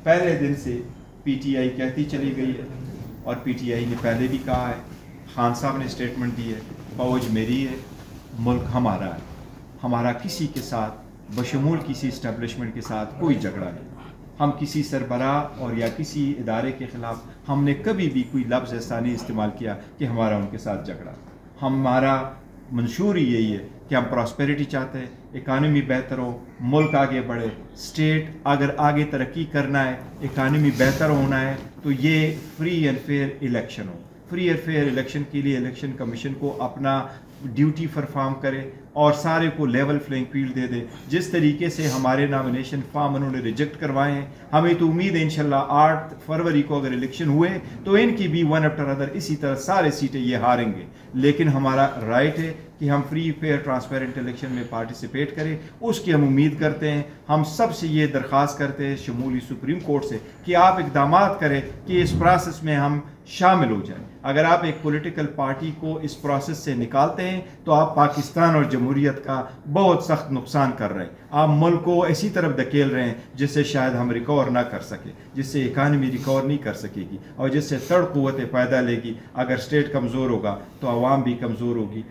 پہلے دن سے P T I کہتی چلی گئی ہے، اور پی ٹی آئی نے پہلے بھی کہا ہے، خان صاحب نے اسٹیٹمنٹ دی ہے، فوج میری ہے، ملک ہمارا ہے، ہمارا کسی کے ساتھ بشمول کسی اسٹیبلشمنٹ کے ساتھ کوئی جھگڑا نہیں، ہم کسی سربراہ اور یا کسی ادارے کے خلاف ہم نے کبھی بھی کوئی لفظ ایسا نہیں استعمال کیا کہ ہمارا ان کے ساتھ جھگڑا۔ ہمارا منشور ہی یہی ہے کہ ہم پراسپیرٹی چاہتے ہیں، اکانومی بہتر ہو، ملک آگے بڑھے، اسٹیٹ اگر آگے ترقی کرنا ہے، اکانومی بہتر ہونا ہے تو یہ فری اینڈ فیئر الیکشن ہو۔ فری اینڈ فیئر الیکشن کے لیے الیکشن کمیشن کو اپنا ڈیوٹی پرفارم کرے اور سارے کو لیول فلینگ فیلڈ دے دے۔ جس طریقے سے ہمارے نامینیشن فارم انہوں نے ریجیکٹ کروائے ہیں، ہمیں تو امید ہے انشاءاللہ 8 فروری کو اگر الیکشن ہوئے تو ان کی بھی ون آفٹر ادر اسی طرح سارے سیٹیں یہ ہاریں گے، لیکن ہمارا رائٹ ہے کہ ہم فری فیئر ٹرانسپیرنٹ الیکشن میں پارٹیسپیٹ کریں، اس کی ہم امید کرتے ہیں۔ ہم سب سے یہ درخواست کرتے ہیں شمولی سپریم کورٹ سے کہ آپ اقدامات کریں کہ اس پروسیس میں ہم شامل ہو جائیں۔ اگر آپ ایک پولیٹیکل پارٹی کو اس پروسیس سے نکالتے ہیں تو آپ پاکستان اور جمہوریت کا بہت سخت نقصان کر رہے ہیں، آپ ملک کو ایسی طرف دھکیل رہے ہیں جس سے شاید ہم ریکور نہ کر سکے، جس سے اکانومی ریکور نہیں کر سکے گی، اور جس سے تڑ قوتیں پیدا لے گی۔ اگر اسٹیٹ کمزور ہوگا تو عوام بھی کمزور ہوگی۔